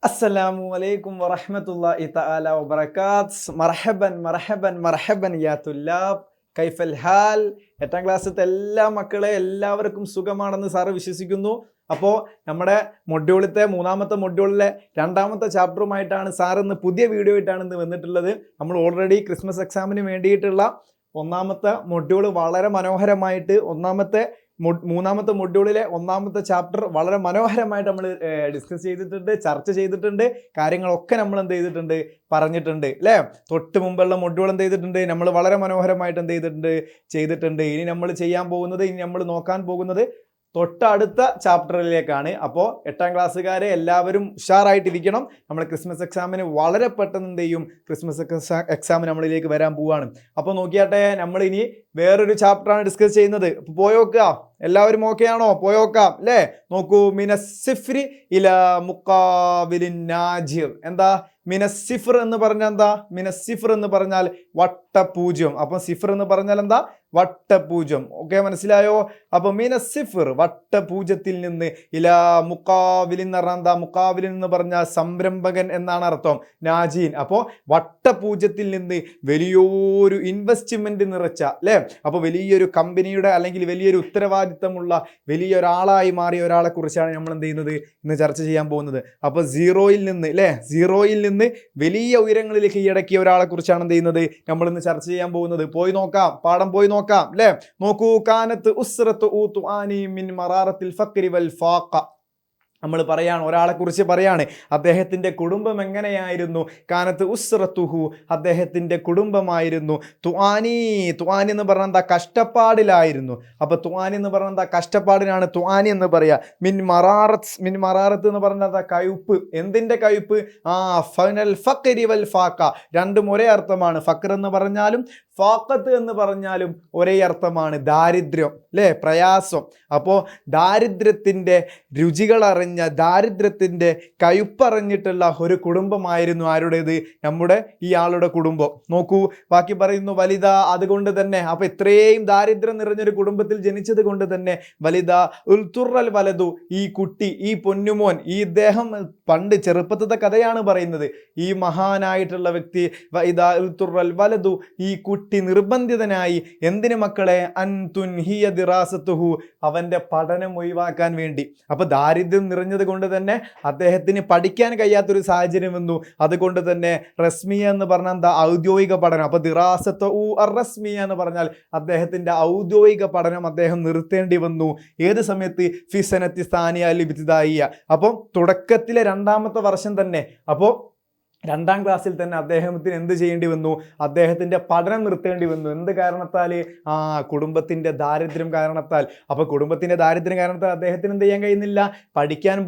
അസ്സലാമു അലൈക്കും വറഹ്മത്തുള്ളാഹി തആല വബറകാത്ത്. മർഹബൻ മർഹബൻ മർഹബൻ യാ തുല്ലാബ്, കൈഫൽ ഹാൽ. 8ാം ക്ലാസ്സിലത്തെ എല്ലാ മക്കളെ എല്ലാവർക്കും സുഖമാണെന്ന് സാറ് വിശ്വസിക്കുന്നു. അപ്പോൾ നമ്മുടെ മൊഡ്യൂളിലത്തെ 3ാമത്തെ മൊഡ്യൂളിലെ 2ാമത്തെ ചാപ്റ്ററുമായിട്ടാണ് സാർ ഇന്ന് പുതിയ വീഡിയോ ആയിട്ടാണ് ഇന്ന് വന്നിട്ടുള്ളത്. നമ്മൾ ഓൾറെഡി ക്രിസ്മസ് എക്സാമിന് വേണ്ടിയിട്ടുള്ള 1ാമത്തെ മൊഡ്യൂൾ വളരെ മനോഹരമായിട്ട് 3ാമത്തെ മൊഡ്യൂളിലെ 1ാമത്തെ ചാപ്റ്റർ വളരെ മനോഹരമായിട്ട് നമ്മൾ ഡിസ്കസ് ചെയ്തിട്ടുണ്ട്, ചർച്ച ചെയ്തിട്ടുണ്ട്. കാര്യങ്ങളൊക്കെ നമ്മൾ എന്ത് ചെയ്തിട്ടുണ്ട്, പറഞ്ഞിട്ടുണ്ട് അല്ലേ. തൊട്ട് മുമ്പുള്ള മൊഡ്യൂൾ എന്ത് ചെയ്തിട്ടുണ്ട്, നമ്മൾ വളരെ മനോഹരമായിട്ട് എന്ത് ചെയ്തിട്ടുണ്ട്. ഇനി നമ്മൾ നോക്കാൻ പോകുന്നത് തൊട്ടടുത്ത ചാപ്റ്ററിലേക്കാണ്. അപ്പോൾ 8ാം ക്ലാസ്സുകാരെ എല്ലാവരും ഉഷാറായിട്ടിരിക്കണം. നമ്മൾ ക്രിസ്മസ് എക്സാമിന് വളരെ പെട്ടെന്ന് എന്ത് ചെയ്യും, ക്രിസ്മസ് എക്സാം നമ്മളിലേക്ക് വരാൻ പോവുകയാണ്. അപ്പോൾ നോക്കിയാട്ടെ, നമ്മൾ ഇനി വേറൊരു ചാപ്റ്ററാണ് ഡിസ്കസ് ചെയ്യുന്നത്. അപ്പോൾ പോയോക്കാം, എല്ലാവരും ഓക്കെ ആണോ? പോയോക്കാം അല്ലേ. നോക്കൂ, മിനസ്സിഫ്രി ഇല മുഖാബിലിൻ നാജിർ. എന്താ മിനസ്സിഫർ എന്ന് പറഞ്ഞാൽ? എന്താ മിനസ്സിഫർ എന്ന് പറഞ്ഞാൽ വട്ടപൂജ്യം. അപ്പം സിഫർ എന്ന് പറഞ്ഞാൽ എന്താ? വട്ടപൂജ്യം. ഓക്കെ, മനസ്സിലായോ? അപ്പൊ മിനസ്സിഫർ വട്ടപൂജ്യത്തിൽ നിന്ന് ഇലാ മുഖാബിലിൻ എന്ന് പറഞ്ഞാൽ എന്താ? മുഖാബിലിൻ എന്ന് പറഞ്ഞാൽ സംരംഭകൻ എന്നാണ് അർത്ഥം. നാജീൻ. അപ്പോൾ വട്ടപൂജ്യത്തിൽ നിന്ന് വലിയൊരു ഇൻവെസ്റ്റ്മെന്റ് നിറച്ച അല്ലേ, അപ്പോൾ വലിയൊരു കമ്പനിയുടെ അല്ലെങ്കിൽ വലിയൊരു ഉത്തരവാദിത്തമുള്ള വലിയൊരാളായി മാറിയ ഒരാളെ കുറിച്ചാണ് നമ്മൾ എന്ത് ചെയ്യുന്നത്, ഇന്ന് ചർച്ച ചെയ്യാൻ പോകുന്നത്. അപ്പോൾ സീറോയിൽ നിന്ന് വലിയ ഉയരങ്ങളിലേക്ക് കീഴടക്കിയ ഒരാളെ കുറിച്ചാണ് എന്ത് ചെയ്യുന്നത്, നമ്മൾ ഇന്ന് ചർച്ച ചെയ്യാൻ പോകുന്നത്. പോയി നോക്കാം, പാഠം പോയി നോക്കാം അല്ലേ. നോക്കൂ, കാനത്ത് ഉസ്റത്തു ഊതുആനി മിൻ മറാറത്തിൽ ഫഖ്രി വൽ ഫാഖ. നമ്മൾ പറയാണ്, ഒരാളെ കുറിച്ച് പറയാണ്, അദ്ദേഹത്തിൻ്റെ കുടുംബം എങ്ങനെയായിരുന്നു. കാനത്ത് ഉസ്റത്തുഹു, അദ്ദേഹത്തിൻ്റെ കുടുംബമായിരുന്നു. തുആനി എന്ന് പറഞ്ഞാൽ എന്താ? കഷ്ടപ്പാടിലായിരുന്നു. അപ്പോൾ തുആനി എന്ന് പറഞ്ഞാൽ എന്താ? കഷ്ടപ്പാടിനാണ് തുആനി എന്ന് പറയുക. മിൻ മറാറത്ത് എന്ന് പറഞ്ഞാൽ എന്താ? കയ്പ്. എന്തിൻ്റെ കയ്പ്? ഫനൽ ഫഖ്രി വൽ ഫാഖ. രണ്ടും ഒരേ അർത്ഥമാണ്. ഫഖർ എന്ന് പറഞ്ഞാലും ഫാഖത്ത് എന്ന് പറഞ്ഞാലും ഒരേ അർത്ഥമാണ്. ദാരിദ്ര്യം അല്ലേ, പ്രയാസം. അപ്പോൾ ദാരിദ്ര്യത്തിൻ്റെ രുചികളറിഞ്ഞ, ദാരിദ്ര്യത്തിൻ്റെ കയ്പറിഞ്ഞിട്ടുള്ള ഒരു കുടുംബമായിരുന്നു ആരുടേത്? നമ്മുടെ ഈ ആളുടെ കുടുംബം. നോക്കൂ, ബാക്കി പറയുന്നു, വലിത, അതുകൊണ്ട് തന്നെ. അപ്പോൾ ഇത്രയും ദാരിദ്ര്യം നിറഞ്ഞൊരു കുടുംബത്തിൽ ജനിച്ചത് കൊണ്ട് തന്നെ വലിത ഉൽത്തുറൽ വലതു, ഈ കുട്ടി, ഈ പൊന്നുമോൻ, ഈ ഇദ്ദേഹം പണ്ട് ചെറുപ്പത്തെ കഥയാണ് പറയുന്നത്. ഈ മഹാനായിട്ടുള്ള വ്യക്തി വൈദ ഉൽത്തുറൽ വലതു, ഈ കുട്ടി നിർബന്ധിതനായി. എന്തിനു മക്കളെ? അൻതുൻഹിയ ദിറാസത്തുഹു, അവന്റെ പഠനം ഒഴിവാക്കാൻ വേണ്ടി. അപ്പൊ ദാരിദ്ര്യം നിറഞ്ഞത് കൊണ്ട് തന്നെ അദ്ദേഹത്തിന് പഠിക്കാൻ കഴിയാത്തൊരു സാഹചര്യം വന്നു. അതുകൊണ്ട് തന്നെ റസ്മിയ എന്ന് പറഞ്ഞാൽ എന്താ? ഔദ്യോഗിക പഠനം. അപ്പൊ ദിറാസത്തുഹു അർറസ്മിയ എന്ന് പറഞ്ഞാൽ അദ്ദേഹത്തിന്റെ ഔദ്യോഗിക പഠനം അദ്ദേഹം നിർത്തേണ്ടി വന്നു. ഏത് സമയത്ത്? ഫിസനത്തി സ്ഥാനിയ ലിബ്തിദായിയ. അപ്പം തുടക്കത്തിലെ 2ാമത്തെ വർഷം തന്നെ. അപ്പോൾ 2ാം ക്ലാസ്സിൽ തന്നെ അദ്ദേഹത്തിന് എന്ത് ചെയ്യേണ്ടി വന്നു? അദ്ദേഹത്തിൻ്റെ പഠനം നിർത്തേണ്ടി വന്നു. എന്ത് കാരണത്താൽ? കുടുംബത്തിൻ്റെ ദാരിദ്ര്യം കാരണത്താൽ. അപ്പോൾ കുടുംബത്തിൻ്റെ ദാരിദ്ര്യം കാരണത്താൽ അദ്ദേഹത്തിന് എന്ത് ചെയ്യാൻ കഴിയുന്നില്ല, പഠിക്കാൻ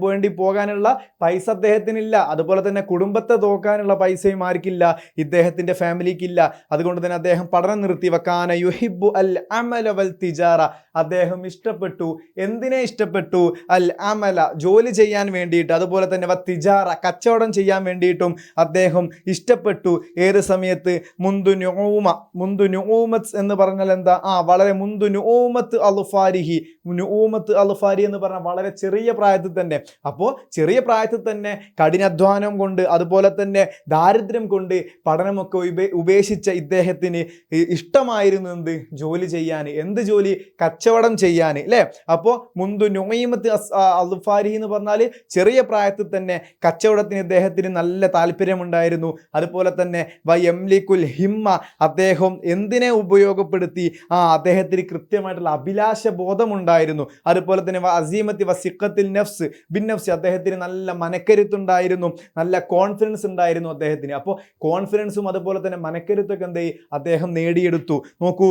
പോകാനുള്ള പൈസ അദ്ദേഹത്തിനില്ല. അതുപോലെ തന്നെ കുടുംബത്തെ നോക്കാനുള്ള പൈസയും ആർക്കില്ല? ഇദ്ദേഹത്തിൻ്റെ ഫാമിലിക്കില്ല. അതുകൊണ്ട് തന്നെ അദ്ദേഹം പഠനം നിർത്തി. വക്കാന യുഹിബ്ബു അൽ അമല വൽ തിജാറ, അദ്ദേഹം ഇഷ്ടപ്പെട്ടു. എന്തിനെ ഇഷ്ടപ്പെട്ടു? അൽ അമല, ജോലി ചെയ്യാൻ വേണ്ടിയിട്ട്. അതുപോലെ തന്നെ വ തിജാറ, കച്ചവടം ചെയ്യാൻ വേണ്ടിയിട്ടും അദ്ദേഹം ഇഷ്ടപ്പെട്ടു. ഏത് സമയത്ത്? മുന്തു നുഊമത്ത് എന്ന് പറഞ്ഞാൽ എന്താ? വളരെ മുന്തു നുഊമത്ത് അൽഫാരിഹി. നുഊമത്ത് അൽഫാരി എന്ന് പറഞ്ഞാൽ വളരെ ചെറിയ പ്രായത്തിൽ തന്നെ. അപ്പോൾ ചെറിയ പ്രായത്തിൽ തന്നെ കഠിനാധ്വാനം കൊണ്ട്, അതുപോലെ തന്നെ ദാരിദ്ര്യം കൊണ്ട് പഠനമൊക്കെ ഉപേക്ഷിച്ച ഇദ്ദേഹത്തിന് ഇഷ്ടമായിരുന്നു എന്ത്? ജോലി ചെയ്യാൻ. എന്ത് ജോലി? കച്ചവടം ചെയ്യാൻ അല്ലേ. അപ്പോൾ മുന്തു നുഈമത്ത് അൽഫാരിഹി എന്ന് പറഞ്ഞാൽ ചെറിയ പ്രായത്തിൽ തന്നെ കച്ചവടത്തിന് ഇദ്ദേഹത്തിന് നല്ല താല്പര്യം ഉണ്ടായിരുന്നു. അതുപോലെ തന്നെ വയംലിക്കുൽ ഹിമ്മ, അദ്ദേഹം എന്തിനെ ഉപയോഗപ്പെടുത്തി? അദ്ദേഹത്തിന് കൃത്യമായിട്ടുള്ള അഭിലാഷ ബോധമുണ്ടായിരുന്നു. അതുപോലെ തന്നെ അസീമത്തി വസിഖത്തിൽ നഫ്സ് ബിൻ നഫ്സ്, അദ്ദേഹത്തിന് നല്ല മനക്കരുത്തുണ്ടായിരുന്നു, നല്ല കോൺഫിഡൻസ് ഉണ്ടായിരുന്നു അദ്ദേഹത്തിന്. അപ്പോൾ കോൺഫിഡൻസും അതുപോലെ തന്നെ മനക്കരുത്തൊക്കെ എന്ത് ചെയ്യും? അദ്ദേഹം നേടിയെടുത്തു. നോക്കൂ,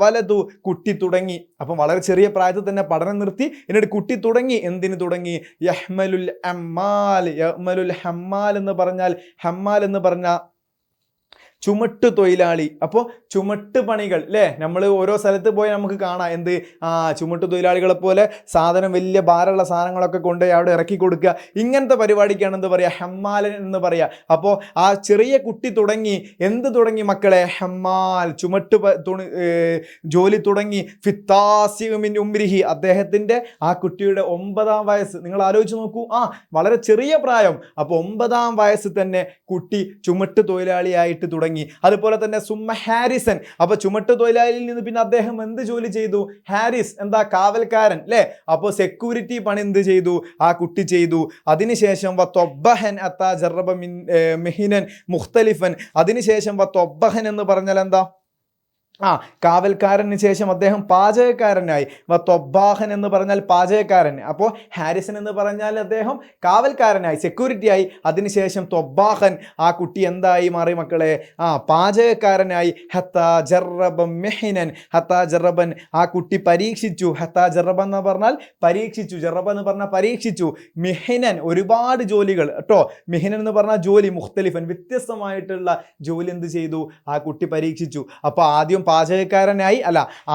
വലതു, കുട്ടി തുടങ്ങി. അപ്പം വളരെ ചെറിയ പ്രായത്തിൽ തന്നെ പഠനം നിർത്തി. എന്നിട്ട് കുട്ടി തുടങ്ങി. എന്തിന് തുടങ്ങി? യഹ്മലുൽ ഹമ്മാൽ എന്ന് പറഞ്ഞാൽ, ഹമ്മാൽ എന്ന് പറഞ്ഞാൽ ചുമട്ട് തൊഴിലാളി. അപ്പോൾ ചുമട്ട് പണികൾ അല്ലേ, നമ്മൾ ഓരോ സ്ഥലത്ത് പോയി നമുക്ക് കാണാം എന്ത്, ചുമട്ട് തൊഴിലാളികളെ പോലെ സാധനം വലിയ ഭാരമുള്ള സാധനങ്ങളൊക്കെ കൊണ്ടുപോയി അവിടെ ഇറക്കി കൊടുക്കുക. ഇങ്ങനത്തെ പരിപാടിക്കാണ് എന്ത് പറയുക, ഹമ്മാലൻ എന്ന് പറയുക. അപ്പോൾ ആ ചെറിയ കുട്ടി എന്ത് തുടങ്ങി മക്കളെ, ഹമ്മാൽ, ചുമട്ട് ജോലി തുടങ്ങി. ഫിത്താസിമിൻ ഉംരിഹി, അദ്ദേഹത്തിൻ്റെ ആ കുട്ടിയുടെ 9-ാം വയസ്സ്. നിങ്ങൾ ആലോചിച്ച് നോക്കൂ, വളരെ ചെറിയ പ്രായം. അപ്പോൾ 9-ാം വയസ്സ് തന്നെ കുട്ടി ചുമട്ട് തൊഴിലാളിയായിട്ട് തുടങ്ങി. അതുപോലെ തന്നെ സുമ്മ ഹാരിസൻ, അപ്പൊ ചുമട്ട് തൊഴിലാളിയിൽ നിന്ന് പിന്നെ അദ്ദേഹം എന്ത് ജോലി ചെയ്തു, ഹാരിസ് എന്താ, കാവൽക്കാരൻ അല്ലേ. അപ്പോൾ സെക്യൂരിറ്റി പണി എന്ത് ചെയ്തു, ആ കുട്ടി ചെയ്തു. അതിനുശേഷം മിഹിനൻ മുഖ്തലിഫൻ, അതിനുശേഷം വത്തൊബ്ബഹൻ എന്ന് പറഞ്ഞാൽ എന്താ, കാവൽക്കാരന് ശേഷം അദ്ദേഹം പാചകക്കാരനായി. തൊബ്ബാഹൻ എന്ന് പറഞ്ഞാൽ പാചകക്കാരൻ. അപ്പോൾ ഹാരിസൻ എന്ന് പറഞ്ഞാൽ അദ്ദേഹം കാവൽക്കാരനായി, സെക്യൂരിറ്റി ആയി. അതിനുശേഷം തൊബ്ബാഹൻ, ആ കുട്ടി എന്തായി മാറി മക്കളെ, പാചകക്കാരനായി. ഹത്താ ജറബ മെഹിനൻ, ഹത്താ ജറബൻ, ആ കുട്ടി പരീക്ഷിച്ചു. ഹത്താ ജറബ എന്ന് പറഞ്ഞാൽ പരീക്ഷിച്ചു, ജറബ എന്ന് പറഞ്ഞാൽ പരീക്ഷിച്ചു. മിഹിനൻ, ഒരുപാട് ജോലികൾ കേട്ടോ. മിഹിനൻ എന്ന് പറഞ്ഞാൽ ജോലി, മുഖ്തലിഫൻ, വ്യത്യസ്തമായിട്ടുള്ള ജോലി എന്ത് ചെയ്തു, ആ കുട്ടി പരീക്ഷിച്ചു. അപ്പോൾ ആദ്യം പാചകക്കാരനായി,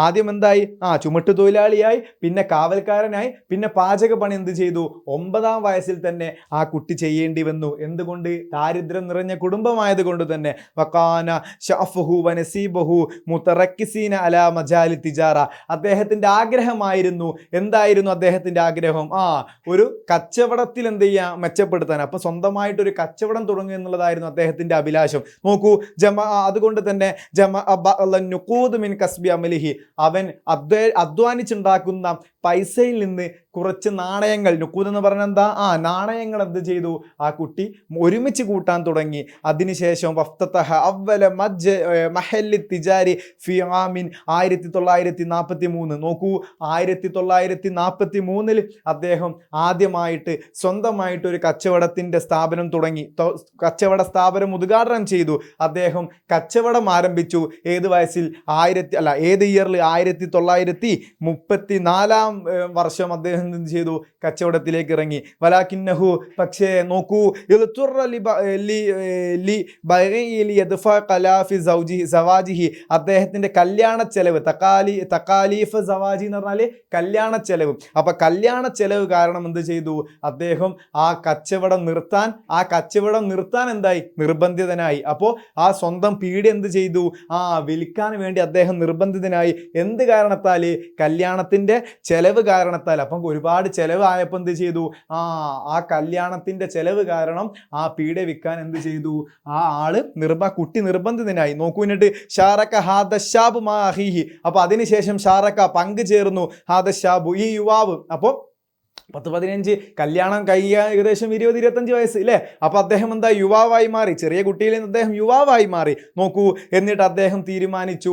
ആദ്യം എന്തായി, ചുമട്ട് തൊഴിലാളിയായി, പിന്നെ കാവൽക്കാരനായി, പിന്നെ പാചക പണി എന്ത് ചെയ്തു, 9-ാം വയസ്സിൽ തന്നെ ആ കുട്ടി ചെയ്യേണ്ടി വന്നു. എന്തുകൊണ്ട്, ദാരിദ്ര്യം നിറഞ്ഞ കുടുംബമായത് കൊണ്ട് തന്നെ. വകാന ശഅഫഹു വനസീബഹു മുതറക്കിസീന അലാ മജാലി തിജാറ, അദ്ദേഹത്തിന്റെ ആഗ്രഹമായിരുന്നു, എന്തായിരുന്നു അദ്ദേഹത്തിന്റെ ആഗ്രഹം, ഒരു കച്ചവടത്തിൽ എന്ത് ചെയ്യാം, മെച്ചപ്പെടുത്താൻ. അപ്പൊ സ്വന്തമായിട്ടൊരു കച്ചവടം തുടങ്ങുക എന്നുള്ളതായിരുന്നു അദ്ദേഹത്തിന്റെ അഭിലാഷം. നോക്കൂ, അതുകൊണ്ട് തന്നെ മിൻ കസ്ബി അമലിഹി, അവൻ അധ്വാനിച്ചുണ്ടാക്കുന്ന പൈസയിൽ നിന്ന് കുറച്ച് നാണയങ്ങൾ, നുക്കൂദ് എന്ന് പറഞ്ഞാൽ എന്താ, നാണയങ്ങൾ എന്ത് ചെയ്തു, ആ കുട്ടി ഒരുമിച്ച് കൂട്ടാൻ തുടങ്ങി. അതിനുശേഷം വഫ്തതഹ അവ്വല മഹല്ലി തിജാരി ഫി ആമിൻ 1943. നോക്കൂ, 1943 അദ്ദേഹം ആദ്യമായിട്ട് സ്വന്തമായിട്ട് ഒരു കച്ചവടത്തിന്റെ സ്ഥാപനം തുടങ്ങി. കച്ചവട സ്ഥാപനം ഉദ്ഘാടനം ചെയ്തു. അദ്ദേഹം കച്ചവടം ആരംഭിച്ചു. ഏത് വയസ്സിൽ, ഏത് ഇയറിൽ, 1934-ാം വർഷം അദ്ദേഹം എന്ത് ചെയ്തു, കച്ചവടത്തിലേക്ക് ഇറങ്ങി. വലാകിന്നഹു, പക്ഷേ നോക്കൂ, അദ്ദേഹത്തിന്റെ കല്യാണ ചെലവ്, തക്കാലീഫ് സവാജി എന്ന് പറഞ്ഞാല് കല്യാണ ചെലവ്. അപ്പൊ കല്യാണ ചെലവ് കാരണം എന്ത് ചെയ്തു, അദ്ദേഹം ആ കച്ചവടം നിർത്താൻ എന്തായി, നിർബന്ധിതനായി. അപ്പോൾ ആ സ്വന്തം പീടി എന്ത് ചെയ്തു, വിൽക്കാൻ വേണ്ടി അദ്ദേഹം നിർബന്ധിതനായി. എന്ത് കാരണത്താൽ, കല്യാണത്തിന്റെ ചെലവ് കാരണത്താൽ. അപ്പം ഒരുപാട് ചെലവ് ആയപ്പോൾ എന്ത് ചെയ്തു, ആ കല്യാണത്തിന്റെ ചെലവ് കാരണം ആ പീഡ വിൽക്കാൻ എന്ത് ചെയ്തു, ആ ആള് കുട്ടി നിർബന്ധിതനായി. നോക്കൂ, എന്നിട്ട് ഷാറക്ക ഹാദശാബ് മാ അഹീഹി, അപ്പൊ അതിനുശേഷം ഷാറക്ക പങ്കുചേർന്നു, ഹാദശാബു, ഈ യുവാവ്. അപ്പോൾ 10-15 കല്യാണം കഴിയാൻ ഏകദേശം 20-25 വയസ്സ് അല്ലേ. അപ്പൊ അദ്ദേഹം എന്താ, യുവാവായി മാറി. ചെറിയ കുട്ടിയിൽ നിന്ന് അദ്ദേഹം യുവാവായി മാറി. നോക്കൂ, എന്നിട്ട് അദ്ദേഹം തീരുമാനിച്ചു,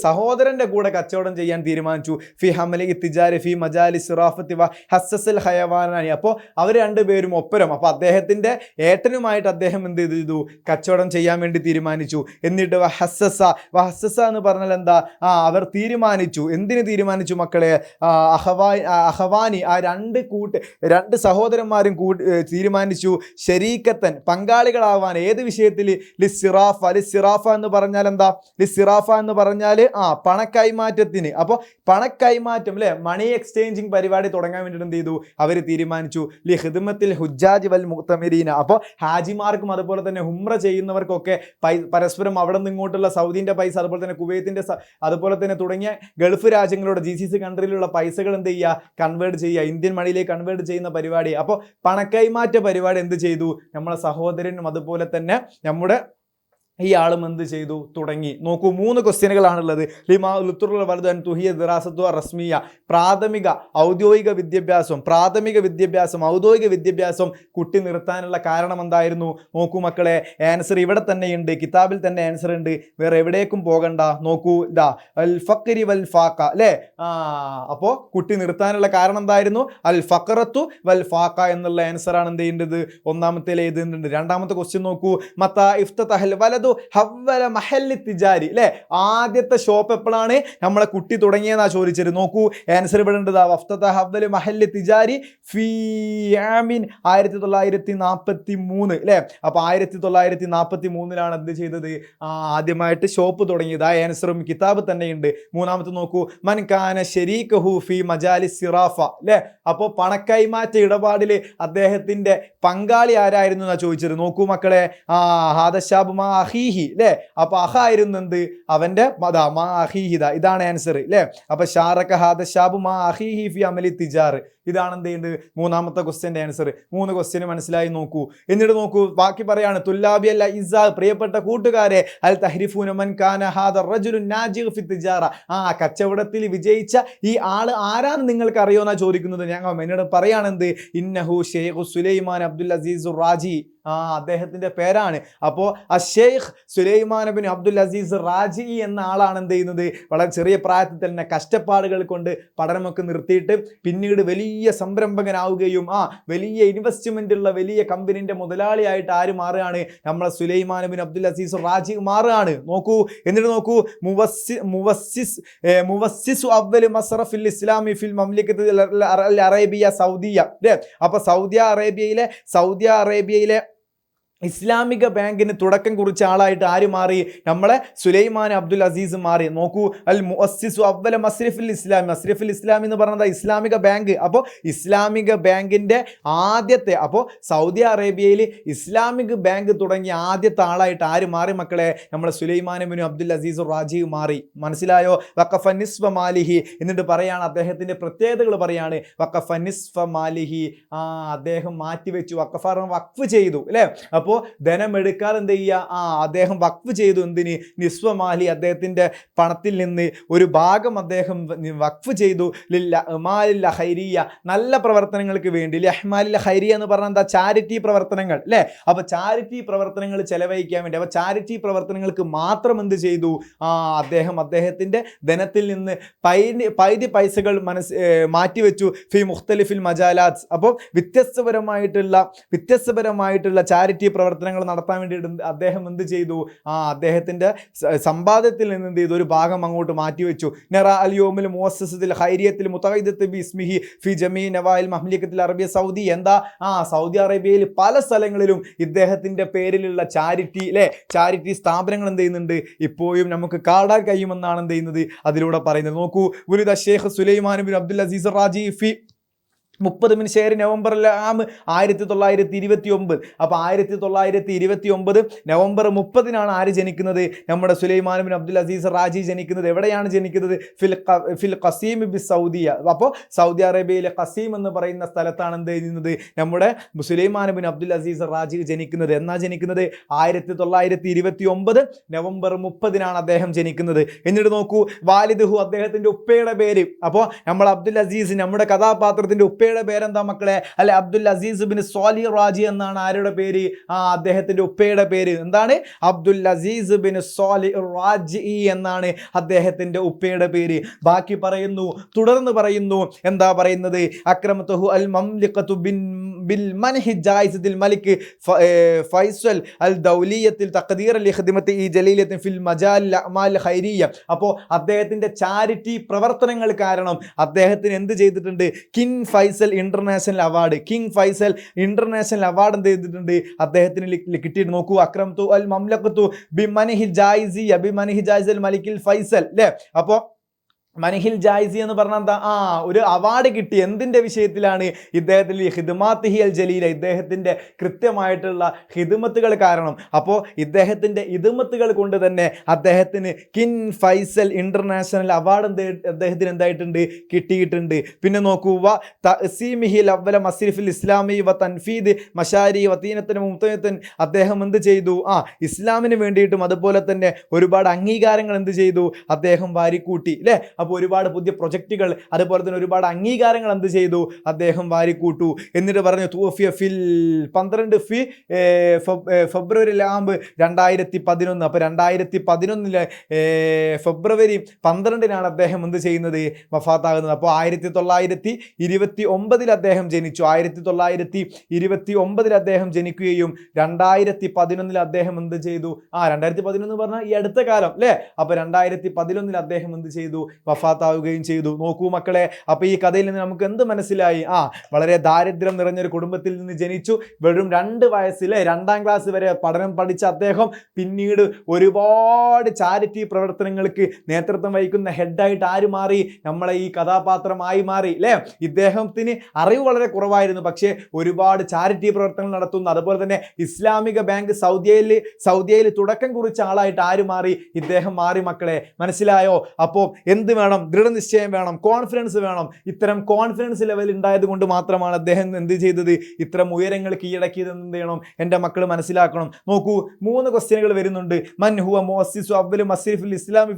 സഹോദരന്റെ കൂടെ കച്ചവടം ചെയ്യാൻ തീരുമാനിച്ചു. ഫി ഹമലി തിജാരി ഫി മജാലി സിറാഫത്തി വ ഹസ്സൽ ഹയവാനാനി. അപ്പോൾ അവർ രണ്ടുപേരും ഒപ്പരം. അപ്പൊ അദ്ദേഹത്തിന്റെ ഏട്ടനുമായിട്ട് അദ്ദേഹം എന്ത് ചെയ്തു, കച്ചവടം ചെയ്യാൻ വേണ്ടി തീരുമാനിച്ചു. എന്നിട്ട് ഹസ്സസ എന്ന് പറഞ്ഞാൽ എന്താ, അവർ തീരുമാനിച്ചു. എന്തിന് തീരുമാനിച്ചു മക്കളെ, അഹവാനി, ആ രണ്ട് സഹോദരന്മാരും തീരുമാനിച്ചു ശരീക്കത്തൻ, പങ്കാളികളാവാൻ. ഏത് വിഷയത്തിൽ, ലിസിറാഫ എന്ന് പറഞ്ഞാൽ എന്താ, ലിസിറാഫ എന്ന് പറഞ്ഞാൽ പണക്കൈമാറ്റത്തിന്. അപ്പോൾ പണക്കൈമാറ്റം അല്ലെ, മണി എക്സ്ചേഞ്ചിങ് പരിപാടി തുടങ്ങാൻ വേണ്ടിയിട്ട് എന്ത് ചെയ്തു, അവർ തീരുമാനിച്ചു. ലി ഖിദ്മത്തിൽ ഹുജ്ജാജ് വൽ മുഅ്തമിരീന, അപ്പോൾ ഹാജിമാർക്കും അതുപോലെ തന്നെ ഉംറ ചെയ്യുന്നവർക്കൊക്കെ പരസ്പരം അവിടെ നിന്ന് ഇങ്ങോട്ടുള്ള സൗദിന്റെ പൈസ, അതുപോലെ തന്നെ കുവൈത്തിന്റെ, അതുപോലെ തന്നെ തുടങ്ങിയ ഗൾഫ് രാജ്യങ്ങളുടെ GCC കൺട്രിയിലുള്ള പൈസകൾ എന്ത് ചെയ്യുക, കൺവേർട്ട് ചെയ്യുക, ഇന്ത്യൻ മണിയിലേക്ക് കൺവേർട്ട് ചെയ്യുന്ന പരിപാടി. അപ്പോൾ പണക്കൈമാറ്റ പരിപാടി എന്ത് ചെയ്തു, നമ്മളെ സഹോദരനും അതുപോലെ തന്നെ നമ്മുടെ ഈ ആളും എന്ത് ചെയ്തു, തുടങ്ങി. നോക്കൂ, 3 ക്വസ്റ്റ്യനുകളാണുള്ളത്. റസ്മിയ, പ്രാഥമിക ഔദ്യോഗിക വിദ്യാഭ്യാസം കുട്ടി നിർത്താനുള്ള കാരണം എന്തായിരുന്നു. നോക്കൂ മക്കളെ, ആൻസർ ഇവിടെ തന്നെയുണ്ട്, കിതാബിൽ തന്നെ ആൻസർ ഉണ്ട്, വേറെ എവിടേക്കും പോകണ്ട. നോക്കൂ, അൽ ഫഖ്രി വൽ ഫാഖ അല്ലേ. അപ്പോൾ കുട്ടി നിർത്താനുള്ള കാരണം എന്തായിരുന്നു, അൽ ഫഖറത്തു വൽ ഫാഖ എന്നുള്ള ആൻസർ ആണ് എന്ത് ചെയ്യേണ്ടത്, ഒന്നാമത്തേൽ എഴുതുന്നുണ്ട്. രണ്ടാമത്തെ ക്വസ്റ്റ്യൻ നോക്കൂ, മത്താ ഇഫ്തതഹൽ വലദു വലതു ഹവ്വല മഹല്ലി തിജാരി അല്ലേ, ആദ്യത്തെ ഷോപ്പ് എപ്പോഴാണ് നമ്മളെ കുട്ടി തുടങ്ങിയെന്നാ ചോദിച്ചത്. നോക്കൂ ആൻസർ ഇവിടെ ഉണ്ട്. വഫ്തത ഹവ്വല മഹല്ലി തിജാരി ഫീ ആമിൻ 1943 അല്ലേ. അപ്പൊ 1943 എന്ത് ചെയ്തത്, ആദ്യമായിട്ട് ഷോപ്പ് തുടങ്ങിയത്. ആ ആൻസറും കിതാബ് തന്നെയുണ്ട്. മൂന്നാമത്തെ നോക്കൂ, മൻ കാന ശരീകഹു ഫീ മജാലിസ് സിറാഫ അല്ലേ. അപ്പോൾ പണക്കൈമാറ്റ ഇടപാടില് അദ്ദേഹത്തിന്റെ പങ്കാളി ആരായിരുന്നു എന്നാ ചോദിച്ചത്. നോക്കൂ മക്കളെ, ഹാദശാബ് മാ അഹീഹി അല്ലേ. അപ്പൊ അഹായിരുന്നു എന്ത്, അവന്റെ മാ അഹീഹിദ, ഇതാണ് ആൻസർ അല്ലേ. അപ്പൊ ഷാറക ഹാദശാബ് മാ അഹീഹി ഫി അമലി തിജാർ, ഇതാണ് എന്ത് ചെയ്യുന്നത് മൂന്നാമത്തെ ക്വസ്റ്റ്യന്റെ ആൻസർ. 3 ക്വസ്റ്റ്യന് മനസ്സിലായി. നോക്കൂ എന്നിട്ട് നോക്കൂ ബാക്കി പറയാണ്. തുല്ലാബി അല്ല ഇസ്സാ, പ്രിയപ്പെട്ട കൂട്ടുകാരെ, അൽ തഹ്രിഫൂന മൻ കാന ഹാദ റജുലുൻ നാജിഹ് ഫി തിജാറ, കച്ചവടത്തിൽ വിജയിച്ച ഈ ആള് ആരാന്ന് നിങ്ങൾക്ക് അറിയോന്നാ ചോദിക്കുന്നത്. ഞങ്ങൾ എന്നോട് പറയാണെന്ത്, ഇന്നഹു ഷെയ്ഖു സുലൈമാൻ അബ്ദുൽ അസീസ് റാജി, അദ്ദേഹത്തിന്റെ പേരാണ്. അപ്പോൾ അഷെയ്ഖ് സുലൈമാൻ ബിൻ അബ്ദുൽ അസീസ് റാജി എന്ന ആളാണ് എന്ത് ചെയ്യുന്നത്, വളരെ ചെറിയ പ്രായത്തിൽ തന്നെ കഷ്ടപ്പാടുകൾ കൊണ്ട് പഠനമൊക്കെ നിർത്തിയിട്ട് പിന്നീട് വലിയ സംരംഭകനാവുകയും വലിയ ഇൻവെസ്റ്റ്മെന്റ് ഉള്ള വലിയ കമ്പനിന്റെ മുതലാളിയായിട്ട് ആര് മാറുകയാണ്, നമ്മളെ സുലൈമാൻ ബിൻ അബ്ദുൽ അസീസ് റാജി മാറുകയാണ്. നോക്കൂ എന്നിട്ട് നോക്കൂ, മുവസ്സിസു അവ്വൽ മസ്റഫിൽ ഇസ്ലാമി ഫിൽ മംലികത്തിൽ അറേബ്യ സൗദിയ അല്ലേ. അപ്പൊ സൗദി അറേബ്യയിലെ ഇസ്ലാമിക ബാങ്കിന് തുടക്കം കുറിച്ച ആളായിട്ട് ആര് മാറി, നമ്മളെ സുലൈമാൻ അബ്ദുൽ അസീസ് മാറി. നോക്കൂ, അൽ മുഅസ്സിസു അവ്വല മസ്രിഫിൽ ഇസ്ലാം എന്ന് പറഞ്ഞത് ഇസ്ലാമിക ബാങ്ക്. അപ്പോൾ ഇസ്ലാമിക ബാങ്കിന്റെ ആദ്യത്തെ, അപ്പോൾ സൗദി അറേബ്യയിൽ ഇസ്ലാമിക് ബാങ്ക് തുടങ്ങിയ ആദ്യത്തെ ആളായിട്ട് ആര് മാറി മക്കളെ, നമ്മളെ സുലൈമാൻ ബിൻ അബ്ദുൽ അസീസ് റാജി മാറി. മനസ്സിലായോ? വഖഫ നിസ്ഫ മാലിഹി, എന്നിട്ട് പറയാണ് അദ്ദേഹത്തിന്റെ പ്രത്യേകതകൾ പറയാണ്. വഖഫ നിസ്ഫ മാലിഹി, അദ്ദേഹം മാറ്റിവെച്ചു, വഖഫ് ചെയ്തു അല്ലേ. അപ്പോൾ ധനമെടുക്കാതെ എന്ത് ചെയ്യുക, അദ്ദേഹം വഖഫ് ചെയ്തു. എന്തിന്? നിസ്വമാലി, അദ്ദേഹത്തിന്റെ പണത്തിൽ നിന്ന് ഒരു ഭാഗം അദ്ദേഹം വഖഫ് ചെയ്തു. ഖൈരിയ, നല്ല പ്രവർത്തനങ്ങൾക്ക് വേണ്ടി. അഹ്മാലിൽ ഖൈരിയ എന്ന് പറഞ്ഞാൽ എന്താ, ചാരിറ്റി പ്രവർത്തനങ്ങൾ അല്ലേ. അപ്പൊ ചാരിറ്റി പ്രവർത്തനങ്ങൾ ചെലവഴിക്കാൻ വേണ്ടി, അപ്പൊ ചാരിറ്റി പ്രവർത്തനങ്ങൾക്ക് മാത്രം എന്ത് ചെയ്തു, അദ്ദേഹത്തിന്റെ ധനത്തിൽ നിന്ന് പൈതി പൈസകൾ മാറ്റിവെച്ചു. ഫി മുഖ്തലിഫിൽ മജാലാത്ത്, അപ്പോൾ വ്യത്യസ്തപരമായിട്ടുള്ള ചാരിറ്റി പ്രവർത്തനങ്ങൾ നടത്താൻ വേണ്ടിയിട്ട് അദ്ദേഹം എന്ത് ചെയ്തു, അദ്ദേഹത്തിന്റെ സമ്പാദ്യത്തിൽ നിന്ന് എന്ത് ചെയ്തു, ഒരു ഭാഗം അങ്ങോട്ട് മാറ്റിവെച്ചു. നെറ അൽ യോമിൽ മുഅസ്സസത്തിൽ ഖൈരിയത്തിൽ മുതഖിദത്ത് ബിസ്മിഹി ഫി ജമീ നവായിൽ മംലികത്തിൽ അറബിയ സൗദി, എന്താ സൗദി അറേബ്യയിൽ പല സ്ഥലങ്ങളിലും ഇദ്ദേഹത്തിന്റെ പേരിലുള്ള ചാരിറ്റി സ്ഥാപനങ്ങൾ എന്ത് ചെയ്യുന്നുണ്ട്, ഇപ്പോഴും നമുക്ക് കാണാൻ കഴിയുമെന്നാണ് എന്ത് ചെയ്യുന്നത് അതിലൂടെ പറയുന്നത്. നോക്കൂ, ഉലിദ ഷെയ്ഖ് സുലൈമാൻ ബിൻ അബ്ദുൽ അസീസ് റാജി ഫി 30 നവംബർ 1929. അപ്പോൾ 1929 നവംബർ 30 ആര് ജനിക്കുന്നത്, നമ്മുടെ സുലൈമാൻ ബിൻ അബ്ദുൽ അസീസ് റാജി ജനിക്കുന്നത്. എവിടെയാണ് ജനിക്കുന്നത്? ഫിൽ ഖസീം ബി സൗദിയ. അപ്പോൾ സൗദി അറേബ്യയിലെ ഖസീം എന്ന് പറയുന്ന സ്ഥലത്താണ് എന്ത് ചെയ്യുന്നത്, നമ്മുടെ സുലൈമാൻ ബിൻ അബ്ദുൽ അസീസ് റാജി ജനിക്കുന്നത്. എന്നാ ജനിക്കുന്നത്? 1929 നവംബർ 30 അദ്ദേഹം ജനിക്കുന്നത്. എന്നിട്ട് നോക്കൂ, വാലിദുഹു, അദ്ദേഹത്തിന്റെ ഉപ്പയുടെ പേര്. അപ്പോൾ നമ്മൾ അബ്ദുൽ അസീസ്, നമ്മുടെ കഥാപാത്രത്തിന്റെ ഉപ്പയുടെ പേരെന്താ മക്കളെ? അല്ലെ, അബ്ദുൽ അസീസ് ബിൻ സ്വാലിഹ് റാജി എന്നാണ് ആരുടെ പേര്? അദ്ദേഹത്തിന്റെ ഉപ്പയുടെ പേര് എന്താണ്? അബ്ദുൽ അസീസ് ബിൻ സ്വാലിഹ് റാജി എന്നാണ് അദ്ദേഹത്തിന്റെ ഉപ്പയുടെ പേര്. ബാക്കി പറയുന്നു, തുടർന്ന് പറയുന്നു, എന്താ പറയുന്നത്? അക്രമത്തുഹു അൽ മംലികത്തു ബിൽ മൻഹി ജായിസത്തിൽ മലിക് ഫൈസൽ അൽ ദൗലിയത്തിൽ തഖ്ദീർ ലി ഖിദ്മത്തി ഈ ജലീലത്തിൻ ഫിൽ മജാൽ അഅമാൽ ഖൈരിയ. അപ്പോൾ അദ്ദേഹത്തിന്റെ ചാരിറ്റി പ്രവർത്തനങ്ങൾ കാരണം അദ്ദേഹത്തിന് എന്ത് ചെയ്തിട്ടുണ്ട്? കിങ് ഫൈസൽ ഇന്റർനാഷണൽ അവാർഡ് എന്ത് ചെയ്തിട്ടുണ്ട്? അദ്ദേഹത്തിന് കിട്ടിയിട്ട്. നോക്കൂ, അക്രമത്തു അൽ മംലകത്തു ബിമൻഹി ജായിസിയ ബിമൻഹി ജായിസൽ മലിക്കിൽ ഫൈസൽ അല്ലേ. അപ്പോൾ മനിഹിൽ ജായിസി എന്ന് പറഞ്ഞാൽ എന്താ? ഒരു അവാർഡ് കിട്ടി. എന്തിൻ്റെ വിഷയത്തിലാണ്? ഇദ്ദേഹത്തിൻ്റെ ഹിദ്മാത്തിഹി അൽ ജലീല, ഇദ്ദേഹത്തിൻ്റെ കൃത്യമായിട്ടുള്ള ഹിദ്മത്തുകൾ കാരണം. അപ്പോൾ ഇദ്ദേഹത്തിൻ്റെ ഹിദ്മത്തുകൾ കൊണ്ട് തന്നെ അദ്ദേഹത്തിന് കിങ് ഫൈസൽ ഇന്റർനാഷണൽ അവാർഡ് അദ്ദേഹത്തിന് എന്തായിട്ടുണ്ട്? കിട്ടിയിട്ടുണ്ട്. പിന്നെ നോക്കൂ, തഅസീമിഹിൽ അവ്വല മസ്രിഫിൽ ഇസ്ലാമി വ തൻഫീദ് മശാരി വതീനത്തിന് മുംതനത്തൻ, അദ്ദേഹം എന്ത് ചെയ്തു? ഇസ്ലാമിന് വേണ്ടിയിട്ടും അതുപോലെ തന്നെ ഒരുപാട് അംഗീകാരങ്ങൾ എന്ത് ചെയ്തു? അദ്ദേഹം വാരിക്കൂട്ടി അല്ലേ. അപ്പോൾ ഒരുപാട് പുതിയ പ്രൊജക്റ്റുകൾ അതുപോലെ തന്നെ ഒരുപാട് അംഗീകാരങ്ങൾ എന്ത് ചെയ്തു, അദ്ദേഹം വാരിക്കൂട്ടു. എന്നിട്ട് പറഞ്ഞു തൂഫിയ ഫിൽ 12 ഫെബ്രുവരിയിലാകുമ്പോൾ 2011. അപ്പോൾ 2011 ഫെബ്രുവരി 12 അദ്ദേഹം എന്ത് ചെയ്യുന്നത്, വഫാത്താകുന്നത്. അപ്പോൾ 1929 അദ്ദേഹം ജനിച്ചു. 1929 അദ്ദേഹം ജനിക്കുകയും 2011 അദ്ദേഹം എന്ത് ചെയ്തു, 2011 പറഞ്ഞാൽ ഈ അടുത്ത കാലം അല്ലേ. അപ്പൊ 2011 അദ്ദേഹം എന്ത് ചെയ്തു, വഫാത്താവുകയും ചെയ്തു. നോക്കൂ മക്കളെ, അപ്പൊ ഈ കഥയിൽ നിന്ന് നമുക്ക് എന്ത് മനസ്സിലായി? വളരെ ദാരിദ്ര്യം നിറഞ്ഞൊരു കുടുംബത്തിൽ നിന്ന് ജനിച്ചു. വെറും 2 വയസ്സിലെ 2ാം ക്ലാസ് വരെ പഠനം പഠിച്ച അദ്ദേഹം പിന്നീട് ഒരുപാട് ചാരിറ്റി പ്രവർത്തനങ്ങൾക്ക് നേതൃത്വം വഹിക്കുന്ന ഹെഡായിട്ട് ആര് മാറി, നമ്മളെ ഈ കഥാപാത്രമായി മാറി അല്ലേ. ഇദ്ദേഹത്തിന് അറിവ് വളരെ കുറവായിരുന്നു, പക്ഷേ ഒരുപാട് ചാരിറ്റി പ്രവർത്തനങ്ങൾ നടത്തുന്നു. അതുപോലെ തന്നെ ഇസ്ലാമിക ബാങ്ക് സൗദിയയിൽ തുടക്കം കുറിച്ച ആളായിട്ട് ആര് മാറി, ഇദ്ദേഹം മാറി. മക്കളെ മനസ്സിലായോ? അപ്പോൾ എന്ത് വേണം? ദൃഢനിശ്ചയം വേണം, കോൺഫിഡൻസ് വേണം. ഇത്തരം കോൺഫിഡൻസ് ലെവൽ ഉണ്ടായത് കൊണ്ട് മാത്രമാണ് അദ്ദേഹം എന്ത് ചെയ്തത്, ഇത്തരം ഉയരങ്ങൾ കീഴടക്കിയത്. എന്ത് ചെയ്യണം എൻ്റെ മക്കൾ മനസ്സിലാക്കണം. നോക്കൂ, 3 ക്വസ്റ്റ്യനുകൾ വരുന്നുണ്ട്. മൻ ഹുവ മുഅസ്സിസു അവ്വലു മസ്രിഫിൽ ഇസ്ലാമി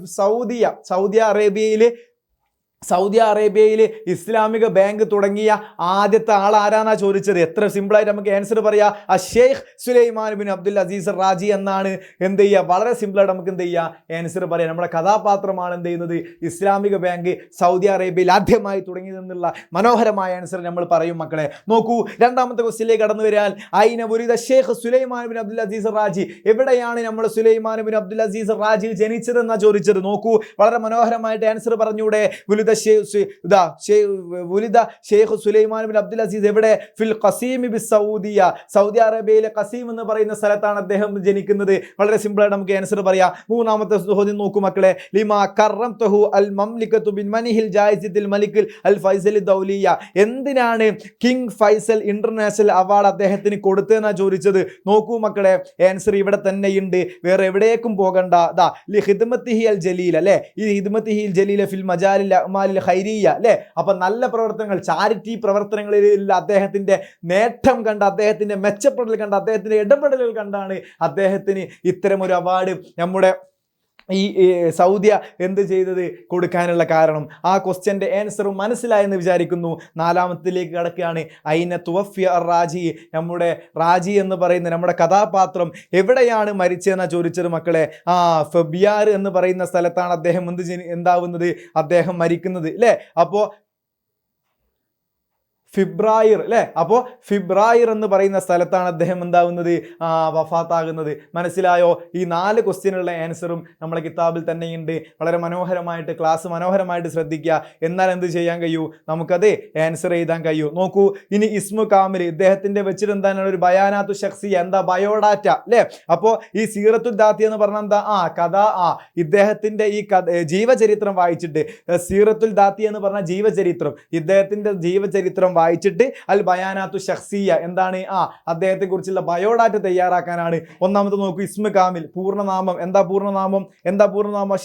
സൗദി അറേബ്യയിൽ ഇസ്ലാമിക ബാങ്ക് തുടങ്ങിയ ആദ്യത്തെ ആൾ ആരാന്നാ ചോദിച്ചത്. എത്ര സിമ്പിളായിട്ട് നമുക്ക് ആൻസർ പറയാം, ഷെയ്ഖ് സുലൈമാൻ ബിൻ അബ്ദുൽ അസീസ് റാജി എന്നാണ്. എന്ത് ചെയ്യുക, വളരെ സിമ്പിളായിട്ട് നമുക്ക് എന്ത് ചെയ്യുക, ആൻസർ പറയാം. നമ്മുടെ കഥാപാത്രമാണ് എന്ത് ചെയ്യുന്നത്, ഇസ്ലാമിക ബാങ്ക് സൗദി അറേബ്യയിൽ ആദ്യമായി തുടങ്ങിയതെന്നുള്ള മനോഹരമായ ആൻസർ നമ്മൾ പറയും മക്കളെ. നോക്കൂ, 2ാമത്തെ ക്വസ്റ്റ്യനിലേക്ക് കടന്നു വരാൻ, ഐന വുലിദ ഷെയ്ഖ് സുലൈമാൻ ബിൻ അബ്ദുൽ അസീസ് റാജി, എവിടെയാണ് നമ്മൾ സുലൈമാൻ ബിൻ അബ്ദുൽ അസീസ് റാജി ജനിച്ചതെന്നാ ചോദിച്ചത്. നോക്കൂ, വളരെ മനോഹരമായിട്ട് ആൻസർ പറഞ്ഞൂടെ. ഷെയ്ഖ് സുലൈമാൻ ബിൻ അബ്ദുൽ അസീസ് എവിടെ, ഫിൽ ഖസീം ബി സൗദിയ, സൗദി അറേബ്യയിലെ ഖസീം എന്ന് പറയുന്ന സ്ഥലത്താണ് അദ്ദേഹം ജനിക്കുന്നത്. വളരെ സിമ്പിളായിട്ട് നമുക്ക് ആൻസർ പറയാം. 3ാമത്തെ ചോദ്യം നോക്കൂ മക്കളെ, ലിമാ കറംതഹു അൽ മംലികത്തു ബിൻ മനിഹിൽ ജായിസത്തിൽ മലിക് അൽ ഫൈസൽ ദൗലിയ, എന്തിനാണ് കിങ് ഫൈസൽ ഇന്റർനാഷണൽ അവാർഡ് അദ്ദേഹത്തിന് കൊടുത്തതെന്നാ ചോദിച്ചത്. നോക്കൂ മക്കളെ, ആൻസർ ഇവിടെ തന്നെയുണ്ട്, വേറെ എവിടേക്കും പോകണ്ട. ലി ഖിദ്മത്തിഹി അൽ ജലീൽ അല്ലേ, ഈ ഖിദ്മത്തിഹി അൽ ജലീല ഫിൽ മജാലിൽ അഅ്മാലിൽ ഖൈരിയ്യ അല്ലേ. അപ്പൊ നല്ല പ്രവർത്തനങ്ങൾ, ചാരിറ്റി പ്രവർത്തനങ്ങളിൽ അദ്ദേഹത്തിന്റെ നേട്ടം കണ്ട്, അദ്ദേഹത്തിന്റെ മെച്ചപ്പെടൽ കണ്ട്, അദ്ദേഹത്തിന്റെ ഇടപെടലുകൾ കണ്ടാണ് അദ്ദേഹത്തിന് ഇത്തരം ഒരു അവാർഡ് നമ്മുടെ ഈ സൗദി എന്ത് ചെയ്തത്, കൊടുക്കാനുള്ള കാരണം. ആ ക്വസ്റ്റ്യൻ്റെ ആൻസറും മനസ്സിലായെന്ന് വിചാരിക്കുന്നു. 4ാമത്തിലേക്ക് കടക്കുകയാണ്. ഐന തുവഫിയ റാജി, നമ്മുടെ റാജി എന്ന് പറയുന്ന നമ്മുടെ കഥാപാത്രം എവിടെയാണ് മരിച്ചതെന്നാണ് ചോദിച്ചത് മക്കളെ. ഫെബ്യാർ എന്ന് പറയുന്ന സ്ഥലത്താണ് അദ്ദേഹം എന്താവുന്നത്, അദ്ദേഹം മരിക്കുന്നത് അല്ലേ. അപ്പോൾ ഫെബ്രുവരി അല്ലേ. അപ്പോൾ ഫെബ്രുവരി എന്ന് പറയുന്ന സ്ഥലത്താണ് അദ്ദേഹം എന്താവുന്നത്, വഫാത്താകുന്നത്. മനസ്സിലായോ? ഈ 4 ക്വസ്റ്റ്യനുള്ള ആൻസറും നമ്മളെ കിതാബിൽ തന്നെയുണ്ട്. വളരെ മനോഹരമായിട്ട് ക്ലാസ് മനോഹരമായിട്ട് ശ്രദ്ധിക്കുക. എന്നാൽ എന്ത് ചെയ്യാൻ കഴിയൂ, നമുക്കത് ആൻസർ എഴുതാൻ കഴിയൂ. നോക്കൂ, ഇനി ഇസ്മു കാമിൽ ഇദ്ദേഹത്തിന്റെ വെച്ചിട്ട് എന്താണ് ഒരു ബയാനാത്തു ശഖ്സിയ, എന്താ ബയോഡാറ്റ അല്ലേ. അപ്പോൾ ഈ സീറത്തുൽ ദാത്തി എന്ന് പറഞ്ഞാൽ എന്താ, കഥ, ഇദ്ദേഹത്തിന്റെ ഈ ജീവചരിത്രം വായിച്ചിട്ട്, സീറത്തുൽ ദാത്തി എന്ന് പറഞ്ഞാൽ ജീവചരിത്രം, ഇദ്ദേഹത്തിന്റെ ജീവചരിത്രം വായിച്ചിട്ട് അൽ ബയാനാത്തു ശഖ്സിയ എന്താണ്, അദ്ദേഹത്തെ കുറിച്ചുള്ള ബയോഡാറ്റ തയ്യാറാക്കാനാണ്. 1ാമത്തെ നോക്കൂ, ഇസ്മു കാമിൽ, പൂർണ്ണനാമം. എന്താ പൂർണ്ണനാമം?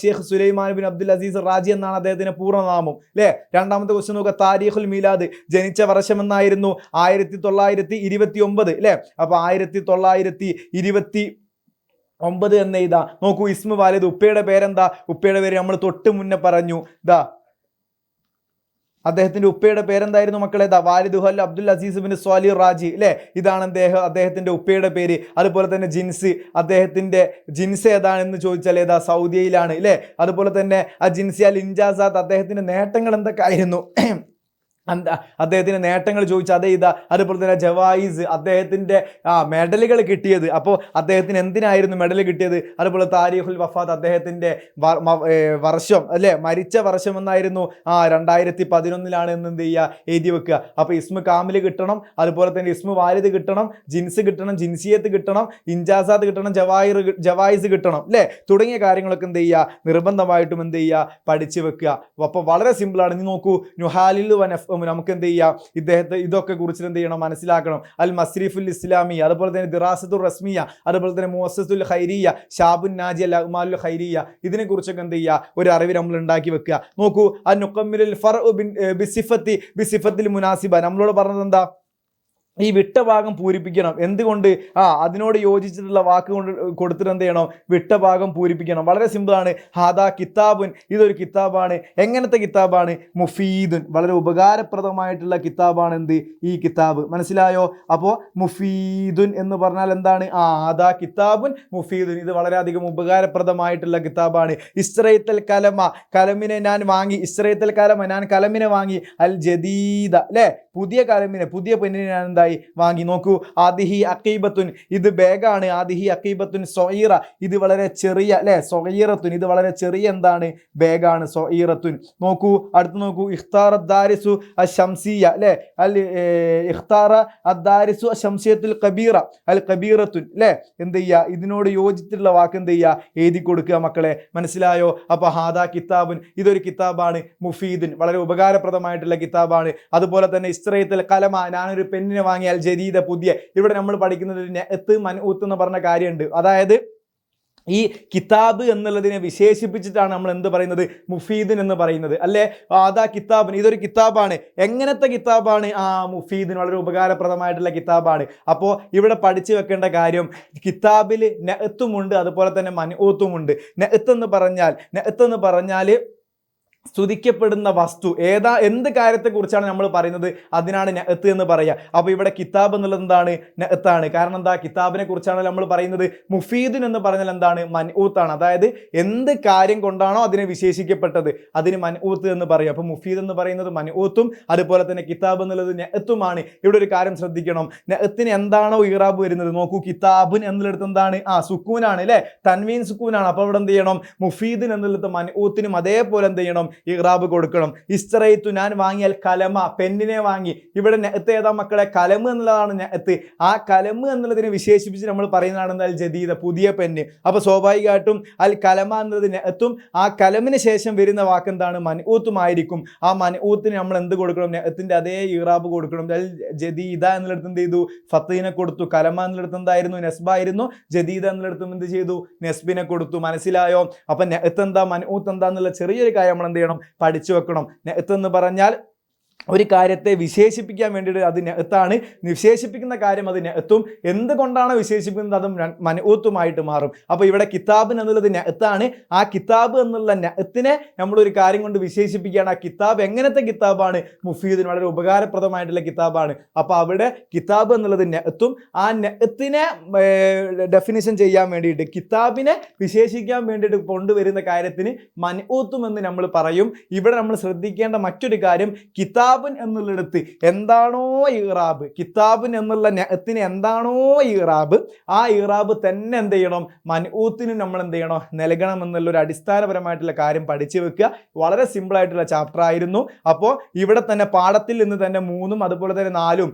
ഷെയ്ഖ് സുലൈമാൻ ബിൻ അബ്ദുൽ അസീസ് റാജി എന്നാണ് അദ്ദേഹത്തിന്റെ പൂർണ്ണനാമം അല്ലേ. 2ാമത്തെ ക്വസ്റ്റ്യൻ നോക്കുക, താരീഖുൽ മീലാദ്, ജനിച്ച വർഷം എന്നായിരുന്നു, 1929 അല്ലേ. അപ്പൊ 1929 എന്ന് എഴുതാ. നോക്കൂ, ഇസ്മു വാലിദ്, ഉപ്പയുടെ പേരെന്താ, ഉപ്പയുടെ പേര് നമ്മൾ തൊട്ട് മുന്നേ പറഞ്ഞു. അദ്ദേഹത്തിന്റെ ഉപ്പയുടെ പേരെന്തായിരുന്നു മക്കളെ, വാലിദുഹൽ അബ്ദുൽ അസീസ് ബിൻ സ്വാലിഹ് റാജി അല്ലേ. ഇതാണ് അദ്ദേഹത്തിന്റെ ഉപ്പയുടെ പേര്. അതുപോലെ തന്നെ ജിൻസ്, അദ്ദേഹത്തിന്റെ ജിൻസ് ഏതാണെന്ന് ചോദിച്ചാൽ ഏതാ, സൗദിയിലാണ് അല്ലേ. അതുപോലെ തന്നെ ആ ജിൻസി അൽ ഇൻജാസാത്ത്, അദ്ദേഹത്തിന്റെ നേട്ടങ്ങൾ എന്തൊക്കെ ആയിരുന്നു, അദ്ദേഹത്തിന് നേട്ടങ്ങൾ ചോദിച്ചാൽ അതേ ഇതാ. അതുപോലെ തന്നെ ജവായിസ്, അദ്ദേഹത്തിന്റെ മെഡലുകൾ കിട്ടിയത്. അപ്പോൾ അദ്ദേഹത്തിന് എന്തിനായിരുന്നു മെഡൽ കിട്ടിയത്. അതുപോലെ താരീഖുൽ വഫാത്ത്, അദ്ദേഹത്തിന്റെ വർഷം അല്ലെ, മരിച്ച വർഷം എന്നായിരുന്നു, 2011 എന്ന് എന്ത് ചെയ്യുക, എഴുതി വെക്കുക. അപ്പോൾ ഇസ്മു കാമിൽ കിട്ടണം, അതുപോലെ തന്നെ ഇസ്മു വാലിദ് കിട്ടണം, ജിൻസ് കിട്ടണം, ജിൻസിയത്ത് കിട്ടണം, ഇൻജാസാത്ത് കിട്ടണം, ജവായിസ് കിട്ടണം അല്ലേ. തുടങ്ങിയ കാര്യങ്ങളൊക്കെ എന്ത് ചെയ്യുക, നിർബന്ധമായിട്ടും എന്ത് ചെയ്യുക, പഠിച്ചു വെക്കുക. അപ്പോൾ വളരെ സിമ്പിളാണ്. നീ നോക്കൂ, നുഹാലിൽ നമുക്ക് എന്ത് ചെയ്യാം, ഇതൊക്കെ കുറിച്ചിട്ട് എന്ത് ചെയ്യണം, മനസ്സിലാക്കണം. അൽ മസ്രിഫുൽ ഇസ്ലാമി, അതുപോലെ തന്നെ ദിറാസത്തുൽ റസ്മിയ, അതുപോലെ തന്നെ മുഅസ്സസുൽ ഖൈരിയ്യ, ഷാബുൻ നാജി അൽ അഅ്മാലുൽ ഖൈരിയ്യ, ഇതിനെ കുറിച്ചൊക്കെ എന്ത് ചെയ്യുക, ഒരു അറിവ് നമ്മൾ ഉണ്ടാക്കി വെക്കുക. നോക്കൂ, അൻ നുകമ്മിലുൽ ഫർഉ ബിസിഫത്തിൽ മുനാസിബ, നമ്മളോട് പറഞ്ഞത് എന്താ, ഈ വിട്ട ഭാഗം പൂരിപ്പിക്കണം. എന്തുകൊണ്ട്? അതിനോട് യോജിച്ചിട്ടുള്ള വാക്ക് കൊണ്ട് കൊടുത്തിട്ട് എന്ത് ചെയ്യണം? വിട്ട ഭാഗം പൂരിപ്പിക്കണം. വളരെ സിമ്പിളാണ്. ഹാദാ കിതാബുൻ, ഇതൊരു കിതാബാണ്. എങ്ങനത്തെ കിതാബാണ്? മുഫീദുൻ, വളരെ ഉപകാരപ്രദമായിട്ടുള്ള കിതാബാണ് എന്ത്? ഈ കിതാബ്. മനസ്സിലായോ? അപ്പോൾ മുഫീദുൻ എന്ന് പറഞ്ഞാൽ എന്താണ്? ഹാദാ കിതാബുൻ മുഫീദുൻ, ഇത് വളരെയധികം ഉപകാരപ്രദമായിട്ടുള്ള കിതാബാണ്. ഇസ്റൈത്തൽ കലമ, കലമിനെ ഞാൻ വാങ്ങി. ഇസ്റൈത്തൽ കലമ, ഞാൻ കലമിനെ വാങ്ങി. അൽ ജദീദ, അല്ലേ? പുതിയ കലമിനെ, പുതിയ പെണ്ണിനെ ഞാൻ എന്തായി? വാങ്ങി. നോക്കൂ, ആദിഹി അക്കീബത്തുൻ, ഇത് ബാഗാണ്. ആദിഹി അക്കീബത്തുൻ സൊഈറ, ഇത് വളരെ ചെറിയ, അല്ലെ? സൊഈറത്തുൻ, ഇത് വളരെ ചെറിയ എന്താണ്? ബാഗാണ്. സൊഈറത്തുൻ. നോക്കൂ, അടുത്ത് നോക്കൂ. ഇഖ്താറ ദാരിസു അശംസിയ, അല്ലെ? അൽ ഇഖ്താറ അദ്ദാരിസു അശംസിയത്തുൽ കബീറ അൽ കബീറത്തുൻ, അല്ലെ? എന്ത് ചെയ്യുക? ഇതിനോട് യോജിച്ചിട്ടുള്ള വാക്ക് എന്ത് ചെയ്യുക? എഴുതി കൊടുക്കുക മക്കളെ. മനസ്സിലായോ? അപ്പൊ ഹാദാ കിതാബുൻ, ഇതൊരു കിതാബാണ്. മുഫീദുൻ, വളരെ ഉപകാരപ്രദമായിട്ടുള്ള കിതാബാണ്. അതുപോലെ തന്നെ ഇസ്റൈത്തൽ കലമ, ഞാനൊരു പെണ്ണിനെ വാങ്ങി. അൽ ജദീദ, പുതിയ. ഇവിടെ നമ്മൾ പഠിക്കുന്നത് നെഅത്ത് മൻഊത്ത് എന്ന് പറഞ്ഞ കാര്യമുണ്ട്. അതായത് ഈ കിതാബ് എന്നുള്ളതിനെ വിശേഷിപ്പിച്ചിട്ടാണ് നമ്മൾ എന്ത് പറയുന്നത്? മുഫീദിൻ എന്ന് പറയുന്നത്, അല്ലേ? അതാ കിതാബിന്, ഇതൊരു കിതാബാണ്. എങ്ങനത്തെ കിതാബാണ്? മുഫീദിൻ, വളരെ ഉപകാരപ്രദമായിട്ടുള്ള കിതാബാണ്. അപ്പോൾ ഇവിടെ പഠിച്ചു വെക്കേണ്ട കാര്യം, കിതാബിൽ നെഅത്തുമുണ്ട്, അതുപോലെ തന്നെ മൻഊത്തുമുണ്ട്. നെഅത്ത് എന്ന് പറഞ്ഞാൽ സ്തുതിക്കപ്പെടുന്ന വസ്തു എന്ത് കാര്യത്തെക്കുറിച്ചാണ് നമ്മൾ പറയുന്നത്, അതിനാണ് നെഅത്ത് എന്ന് പറയുക. അപ്പോൾ ഇവിടെ കിതാബ് എന്നുള്ളത് എന്താണ്? നെഅത്താണ്. കാരണം എന്താ? കിതാബിനെ കുറിച്ചാണ് നമ്മൾ പറയുന്നത്. മുഫീദിൻ എന്ന് പറഞ്ഞാൽ എന്താണ്? മൻഊത്താണ്. അതായത് എന്ത് കാര്യം കൊണ്ടാണോ അതിനെ വിശേഷിക്കപ്പെട്ടത്, അതിന് മൻഊത്ത് എന്ന് പറയും. അപ്പോൾ മുഫീദ് എന്ന് പറയുന്നത് മൻഊത്തും, അതുപോലെ തന്നെ കിതാബ് എന്നുള്ളത് നെഅത്തുമാണ്. ഇവിടെ ഒരു കാര്യം ശ്രദ്ധിക്കണം, നെഅത്തിന് എന്താണോ ഇറാബ് വരുന്നത്, നോക്കൂ, കിതാബുൻ എന്നുള്ളത് എന്താണ്? സുക്കൂനാണ്, അല്ലേ? തൻവീൻ സുക്കൂനാണ്. അപ്പോൾ ഇവിടെ എന്ത് ചെയ്യണം? മുഫീദിൻ എന്നുള്ളത് മൻഊത്തിനും അതേപോലെ എന്ത് ചെയ്യണം? ഇഗ്റാബ് കൊടുക്കണം. ഇസ്റൈത്തു, ഞാൻ വാങ്ങിയാൽ കലമ, പെണ്ണിനെ വാങ്ങി. ഇവിടെ നെഅത്ത് ഏതാ മക്കളെ? കലമ് എന്നുള്ളതാണ് നെഅത്ത്. ആ കലമ് എന്നുള്ളതിനെ വിശേഷിപ്പിച്ച് നമ്മൾ പറയുന്നതാണ് അൽ ജദീദ, പുതിയ പെണ്ണ്. അപ്പൊ സ്വാഭാവികമായിട്ടും അൽ കലമ എന്നുള്ളത് നെഅത്തും, ആ കലമിന് ശേഷം വരുന്ന വാക്ക് എന്താണ്? മൻഊത്തുമായിരിക്കും. ആ മൻഊത്തിന് നമ്മൾ എന്ത് കൊടുക്കണം? നെഅത്തിന്റെ അതേ ഇഗ്റാബ് കൊടുക്കണം. അൽ ജദീദ എന്നുള്ളത് എന്ത് ചെയ്തു? ഫത്തീനെ കൊടുത്തു. കലമ എന്നുള്ളത് എന്തായിരുന്നു? നെസ്ബായിരുന്നു. ജദീദ എന്നുള്ളടത്തും എന്ത് ചെയ്തു? നെസ്ബിനെ കൊടുത്തു. മനസ്സിലായോ? അപ്പൊ നെഅത്ത് എന്താ, മൻഊത്ത് എന്താ എന്നുള്ള ചെറിയൊരു കാര്യം നമ്മൾ എന്ത് ചെയ്യണം? പഠിച്ചു വെക്കണം. നെഅത്ത് എന്ന് പറഞ്ഞാൽ ഒരു കാര്യത്തെ വിശേഷിപ്പിക്കാൻ വേണ്ടിയിട്ട് അത് നെഅത്താണ്. വിശേഷിപ്പിക്കുന്ന കാര്യം അത് നെഅത്തും, എന്തുകൊണ്ടാണ് വിശേഷിപ്പിക്കുന്നത് അതും മൻഊത്തുമായിട്ട് മാറും. അപ്പോൾ ഇവിടെ കിതാബ് എന്നുള്ളത് നെഅത്താണ്. ആ കിതാബ് എന്നുള്ള നെഅത്തിനെ നമ്മളൊരു കാര്യം കൊണ്ട് വിശേഷിപ്പിക്കുകയാണ്. ആ കിതാബ് എങ്ങനത്തെ കിതാബാണ്? മുഫീദിന്, വളരെ ഉപകാരപ്രദമായിട്ടുള്ള കിതാബാണ്. അപ്പോൾ അവിടെ കിതാബ് എന്നുള്ളത് നെഅത്തും, ആ നെഅത്തിനെ ഡെഫിനിഷൻ ചെയ്യാൻ വേണ്ടിയിട്ട്, കിതാബിനെ വിശേഷിക്കാൻ വേണ്ടിയിട്ട് കൊണ്ടുവരുന്ന കാര്യത്തിന് മൻഊത്തും എന്ന് നമ്മൾ പറയും. ഇവിടെ നമ്മൾ ശ്രദ്ധിക്കേണ്ട മറ്റൊരു കാര്യം, കിതാബ് എന്നുള്ളിടത്ത് എന്താണോ ഇറാബ്, കിതാബിൻ എന്നുള്ള നെഅത്തിന് എന്താണോ ഇറാബ്, ആ ഇറാബ് തന്നെ എന്ത് ചെയ്യണം? മൻഊത്തിനും നമ്മൾ എന്ത് ചെയ്യണം? നൽകണം എന്നുള്ളൊരു അടിസ്ഥാനപരമായിട്ടുള്ള കാര്യം പഠിച്ചു വെക്കുക. വളരെ സിമ്പിൾ ആയിട്ടുള്ള ചാപ്റ്റർ ആയിരുന്നു. അപ്പോൾ ഇവിടെ തന്നെ പാഠത്തിൽ നിന്ന് തന്നെ 3ഉം അതുപോലെ തന്നെ 4ഉം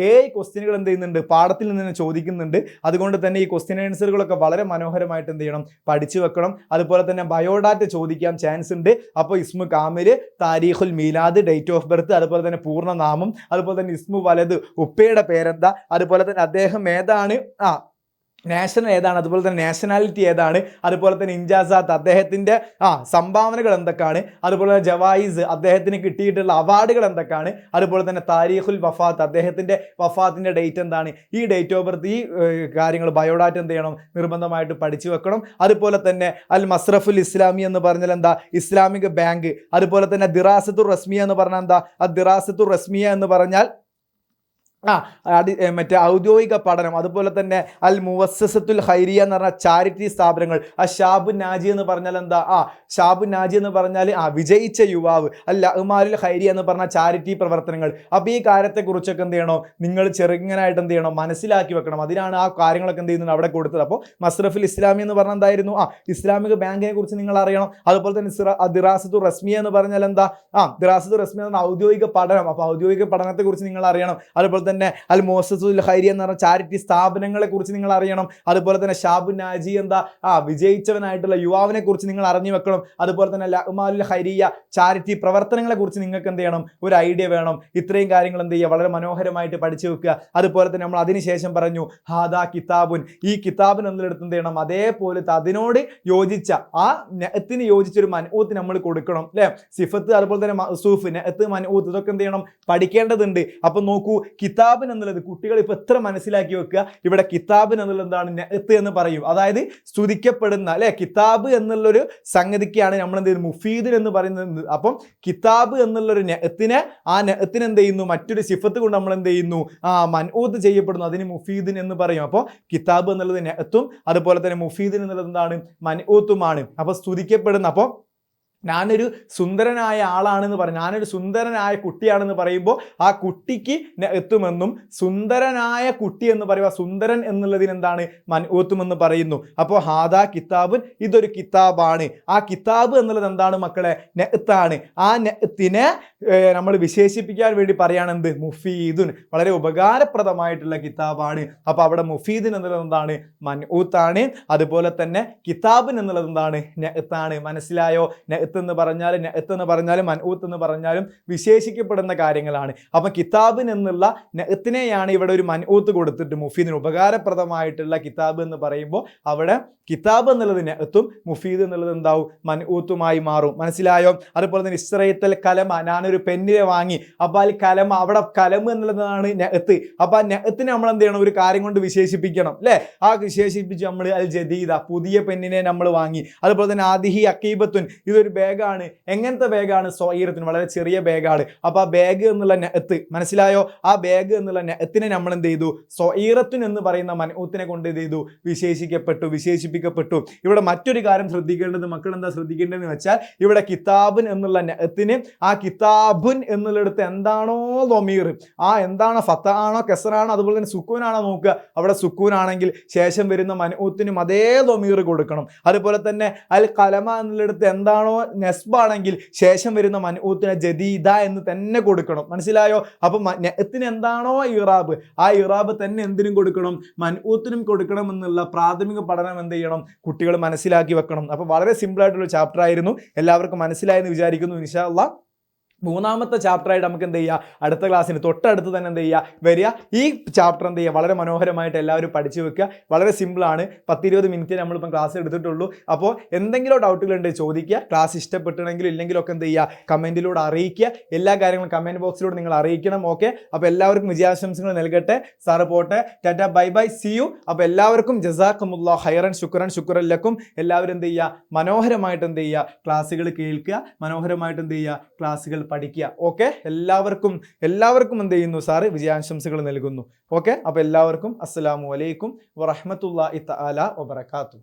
7 ക്വസ്റ്റ്യനുകൾ എന്ത് ചെയ്യുന്നുണ്ട്? പാഠത്തിൽ നിന്ന് തന്നെ ചോദിക്കുന്നുണ്ട്. അതുകൊണ്ട് തന്നെ ഈ ക്വസ്റ്റ്യൻ ആൻസറുകളൊക്കെ വളരെ മനോഹരമായിട്ട് എന്ത് ചെയ്യണം? പഠിച്ചു വെക്കണം. അതുപോലെ തന്നെ ബയോഡാറ്റ ചോദിക്കാൻ ചാൻസ് ഉണ്ട്. അപ്പോൾ ഇസ്മു കാമില്, താരീഖുൽ മീലാദ്, ഡേറ്റ് ഓഫ് ബർത്ത്, അതുപോലെ തന്നെ പൂർണ്ണനാമം, അതുപോലെ തന്നെ ഇസ്മു വലത്, ഉപ്പയുടെ പേരെന്താ, അതുപോലെ തന്നെ അദ്ദേഹം ഏതാണ്, നാഷണൽ ഏതാണ്, അതുപോലെ തന്നെ നാഷണാലിറ്റി ഏതാണ്, അതുപോലെ തന്നെ ഇൻജാസാത്ത്, അദ്ദേഹത്തിൻ്റെ സംഭാവനകൾ എന്തൊക്കെയാണ്, അതുപോലെ തന്നെ ജവായിസ്, അദ്ദേഹത്തിന് കിട്ടിയിട്ടുള്ള അവാർഡുകൾ എന്തൊക്കെയാണ്, അതുപോലെ തന്നെ താരീഖുൽ വഫാത്ത്, അദ്ദേഹത്തിൻ്റെ വഫാത്തിൻ്റെ ഡേറ്റ് എന്താണ്, ഈ ഡേറ്റ് ഓഫ് ബർത്ത്, ഈ കാര്യങ്ങൾ ബയോഡാറ്റ എന്ത് ചെയ്യണം? നിർബന്ധമായിട്ട് പഠിച്ചു വെക്കണം. അതുപോലെ തന്നെ അൽ മസ്റഫുൽ ഇസ്ലാമി എന്ന് പറഞ്ഞാൽ എന്താ? Islamic bank. അതുപോലെ തന്നെ ദിറാസത്തുർ റസ്മിയ എന്ന് പറഞ്ഞാൽ എന്താ? ദിറാസത്തുർ റസ്മിയ എന്ന് പറഞ്ഞാൽ മറ്റേ ഔദ്യോഗിക പഠനം. അതുപോലെ തന്നെ അൽ മുവസ്സസത്തുൽ ഖൈരിയ എന്ന് പറഞ്ഞാൽ ചാരിറ്റി സ്ഥാപനങ്ങൾ. ഷാബു നാജി എന്ന് പറഞ്ഞാൽ എന്താ? ഷാബു നാജി എന്ന് പറഞ്ഞാൽ വിജയിച്ച യുവാവ്. അൽ അഹ്മാലുൽ ഖൈരിയ എന്ന് പറഞ്ഞാൽ ചാരിറ്റി പ്രവർത്തനങ്ങൾ. അപ്പോൾ ഈ കാര്യത്തെക്കുറിച്ചൊക്കെ എന്ത് ചെയ്യണോ? നിങ്ങൾ ചെറുങ്ങനായിട്ട് എന്ത് ചെയ്യണം? മനസ്സിലാക്കി വെക്കണം. അതിനാണ് ആ കാര്യങ്ങളൊക്കെ എന്ത് ചെയ്യുന്നത് അവിടെ കൊടുത്തത്. അപ്പോൾ മസ്റഫുൽ ഇസ്ലാമി എന്ന് പറഞ്ഞാൽ എന്തായിരുന്നു? ഇസ്ലാമിക ബാങ്കിനെ കുറിച്ച് നിങ്ങൾ അറിയണം. അതുപോലെ തന്നെ ദിറാസത്തുർ റസ്മിയ എന്ന് പറഞ്ഞാൽ എന്താ? ദിറാസത്തുർ റസ്മിയ എന്ന ഔദ്യോഗിക പഠനം. അപ്പോൾ ഔദ്യോഗിക പഠനത്തെക്കുറിച്ച് നിങ്ങൾ അറിയണം. അതുപോലെ തന്നെ അൽ മുഅസ്സസത്തുൽ ഖൈരിയ എന്ന് പറഞ്ഞ ചാരിറ്റി സ്ഥാപനങ്ങളെ കുറിച്ച് നിങ്ങൾ അറിയണം. അതുപോലെ തന്നെ ഷാബു നാജി എന്താ? വിജയിച്ചവനായിട്ടുള്ള യുവാവിനെ കുറിച്ച് നിങ്ങൾ അറിഞ്ഞു വെക്കണം. അതുപോലെ തന്നെ അഅ്മാലുൽ ഖൈരിയ ചാരിറ്റി പ്രവർത്തനങ്ങളെ കുറിച്ച് നിങ്ങൾക്ക് എന്ത് ചെയ്യണം? ഒരു ഐഡിയ വേണം. ഇത്രയും കാര്യങ്ങൾ എന്ത് ചെയ്യുക? വളരെ മനോഹരമായിട്ട് പഠിച്ചു വെക്കുക. അതുപോലെ തന്നെ നമ്മൾ അതിനുശേഷം പറഞ്ഞു ഹാദാ കിതാബുൻ, ഈ കിതാബിന് എന്നുള്ളടത്ത് എന്ത് ചെയ്യണം? അതേപോലത്തെ അതിനോട് യോജിച്ച, ആ നെഅത്തിന് യോജിച്ചൊരു മൻഊത്ത് നമ്മൾ കൊടുക്കണം, അല്ലേ? സിഫത്ത്, അതുപോലെ തന്നെ മഅ്സൂഫ്, നെഅത്ത്, മൻഊത്ത്, ഇതൊക്കെ എന്ത് ചെയ്യണം? പഠിക്കേണ്ടതുണ്ട്. അപ്പം നോക്കൂ, കിതാബ് കിതാബൻ എന്നുള്ളത് കുട്ടികൾ ഇപ്പൊ എത്ര മനസ്സിലാക്കി വെക്കുക. ഇവിടെ കിതാബൻ എന്നുള്ളത് എന്താണ്? നഅത്ത് എന്ന് പറയും. അതായത് സ്തുതിക്കപ്പെടുന്ന അല്ലെ കിതാബ് എന്നുള്ളൊരു സംഗതിക്കാണ് നമ്മൾ എന്ത് ചെയ്യുന്നത്? മുഫീദ് എന്ന് പറയുന്നത്. അപ്പം കിതാബ് എന്നുള്ളൊരു നഅത്തിനെ ആ നഅത്തിനെ എന്ത് ചെയ്യുന്നു? മറ്റൊരു സിഫത്ത് കൊണ്ട് നമ്മൾ എന്ത് ചെയ്യുന്നു? മൻഊത്ത് ചെയ്യപ്പെടുന്നു. അതിന് മുഫീദിൻ എന്ന് പറയും. അപ്പോൾ കിതാബ് എന്നുള്ളത് നഅത്തും അതുപോലെ തന്നെ മുഫീദിൻ എന്നുള്ളത് എന്താണ്? മൻഊത്തുമാണ്. അപ്പോൾ സ്തുതിക്കപ്പെടുന്ന. അപ്പോൾ ഞാനൊരു സുന്ദരനായ ആളാണെന്ന് പറയും, ഞാനൊരു സുന്ദരനായ കുട്ടിയാണെന്ന് പറയുമ്പോൾ ആ കുട്ടിക്ക് എത്തുമെന്നും സുന്ദരനായ കുട്ടി എന്ന് പറയുക സുന്ദരൻ എന്നുള്ളതിന് എന്താണ്? മൻഊത്തുമെന്ന് പറയുന്നു. അപ്പോൾ ഹാദാ കിതാബുൻ, ഇതൊരു കിതാബാണ്. ആ കിതാബ് എന്നുള്ളത് എന്താണ് മക്കളെ? നഅത്താണ്. ആ നഅത്തിനെ നമ്മൾ വിശേഷിപ്പിക്കാൻ വേണ്ടി പറയുകയാണെന്ത്? മുഫീദുൻ, വളരെ ഉപകാരപ്രദമായിട്ടുള്ള കിതാബാണ്. അപ്പോൾ അവിടെ മുഫീദിൻ എന്നുള്ളത് എന്താണ്? മൻഊത്താണ്. അതുപോലെ തന്നെ കിതാബിൻ എന്നുള്ളത് എന്താണ്? നഅത്താണ്. മനസ്സിലായോ? നഅത്ത് എന്ന് പറഞ്ഞാലും മൻഊത്ത് എന്ന് പറഞ്ഞാലും വിശേഷിക്കപ്പെടുന്ന കാര്യങ്ങളാണ്. അപ്പൊ കിതാബിൻ എന്നുള്ള നഅത്തിനെയാണ് ഇവിടെ ഒരു മൻഊത്ത് കൊടുത്തിട്ട് മുഫീദിന് ഉപകാരപ്രദമായിട്ടുള്ള കിതാബ് എന്ന് പറയുമ്പോൾ അവിടെ കിതാബ് എന്നുള്ളത് നഅത്തും മുഫീദ് എന്നുള്ളത് എന്താവും? മൻഊത്തുമായി മാറും. മനസ്സിലായോ? അതുപോലെ തന്നെ ഇസ്രയേൽ കലമ, ഞാനൊരു പെന്നിനെ വാങ്ങി. അപ്പൊ അതിൽ കലമ, അവിടെ കലം എന്നുള്ളതാണ് നഅത്ത്. അപ്പൊ ആ നഅത്തിനെ നമ്മൾ എന്ത് ചെയ്യണം? ഒരു കാര്യം കൊണ്ട് വിശേഷിപ്പിക്കണം അല്ലെ? ആ വിശേഷിപ്പിച്ച് നമ്മൾ അൽ ജദീദ, പുതിയ പെന്നിനെ നമ്മൾ വാങ്ങി. അതുപോലെ തന്നെ ആദിഹി അക്കീബത്തുൻ, ഇതൊരു ബാഗാണ്. എങ്ങനത്തെ ബാഗാണ്? സ്വഈറത്തിന്, വളരെ ചെറിയ ബാഗാണ്. അപ്പൊ ആ ബാഗ് എന്നുള്ള നഅത്ത്, മനസ്സിലായോ? ആ ബാഗ് എന്നുള്ള നഅത്തിനെ നമ്മൾ എന്ത് ചെയ്തു? സ്വഈറത്തുൻ എന്ന് പറയുന്ന മൻഊത്തിനെ കൊണ്ട് എന്ത് ചെയ്തു? വിശേഷിപ്പിക്കപ്പെട്ടു. ഇവിടെ മറ്റൊരു കാര്യം ശ്രദ്ധിക്കേണ്ടത്, മക്കൾ എന്താ ശ്രദ്ധിക്കേണ്ടതെന്ന് വെച്ചാൽ ഇവിടെ കിതാബുൻ എന്നുള്ള നഅത്തിന് ആ കിതാബുൻ എന്നുള്ളിടത്ത് എന്താണോ ദമീർ, ആ എന്താണോ ഫത്താണോ കസ്റാണോ അതുപോലെ തന്നെ സുക്കൂനാണോ നോക്കുക. അവിടെ സുക്കൂനാണെങ്കിൽ ശേഷം വരുന്ന മൻഊത്തിനും അതേ ദമീർ കൊടുക്കണം. അതുപോലെ തന്നെ അൽ കലമ എന്നുള്ളിടത്ത് എന്താണോ നസ്ബാണെങ്കിൽ ശേഷം വരുന്ന മൻഊത്തിനെ ജദീദ എന്ന് തന്നെ കൊടുക്കണം. മനസ്സിലായോ? അപ്പൊ നഅത്തിന് എന്താണോ ഇറാബ്, ആ ഇറാബ് തന്നെ എന്തിനും കൊടുക്കണം? മൻഊത്തിനും കൊടുക്കണം എന്നുള്ള പ്രാഥമിക പഠനം എന്ത് ചെയ്യണം? കുട്ടികൾ മനസ്സിലാക്കി വെക്കണം. അപ്പൊ വളരെ സിമ്പിൾ ആയിട്ടുള്ള ചാപ്റ്റർ ആയിരുന്നു. എല്ലാവർക്കും മനസ്സിലായെന്ന് വിചാരിക്കുന്നു. ഇൻഷാ അല്ലാഹ് മൂന്നാമത്തെ ചാപ്റ്ററായിട്ട് നമുക്ക് എന്ത് ചെയ്യുക? അടുത്ത ക്ലാസ്സിന് തൊട്ടടുത്ത് തന്നെ എന്ത് ചെയ്യുക? വരിക. ഈ ചാപ്റ്റർ എന്ത് ചെയ്യുക? വളരെ മനോഹരമായിട്ട് എല്ലാവരും പഠിച്ചു വെക്കുക. വളരെ സിമ്പിളാണ്. 10-20 മിനിറ്റ് നമ്മളിപ്പം ക്ലാസ് എടുത്തിട്ടുള്ളൂ. അപ്പോൾ എന്തെങ്കിലും ഡൗട്ടുകൾ ഉണ്ടെങ്കിൽ ചോദിക്കുക. ക്ലാസ് ഇഷ്ടപ്പെട്ടുണ്ടെങ്കിലും ഇല്ലെങ്കിലും ഒക്കെ എന്ത് ചെയ്യുക? കമൻറ്റിലൂടെ അറിയിക്കുക. എല്ലാ കാര്യങ്ങളും കമൻറ്റ് ബോക്സിലൂടെ നിങ്ങൾ അറിയിക്കണം. ഓക്കെ, അപ്പോൾ എല്ലാവർക്കും വിജയാശംസകൾ നൽകട്ടെ. സാറ് പോട്ടെ. ടാറ്റ, ബൈ ബൈ, സി യു. അപ്പോൾ എല്ലാവർക്കും ജസാക്കുമുല്ലാഹ് ഖൈറൻ, ശുക്രൻ ലക്കും. എല്ലാവരും എന്ത് ചെയ്യുക? മനോഹരമായിട്ട് എന്ത് ചെയ്യുക? ക്ലാസ്സുകൾ കേൾക്കുക. മനോഹരമായിട്ട് എന്ത് ചെയ്യുക? ക്ലാസ്സുകൾ പഠിക്കുക. ഓക്കെ, എല്ലാവർക്കും എന്ത് ചെയ്യുന്നു? സാറ് വിജയാശംസകൾ നൽകുന്നു. ഓക്കെ, അപ്പോൾ എല്ലാവർക്കും അസ്സലാമു അലൈക്കും വറഹ്മത്തുള്ളാഹി തആല വബറകാതുഹു.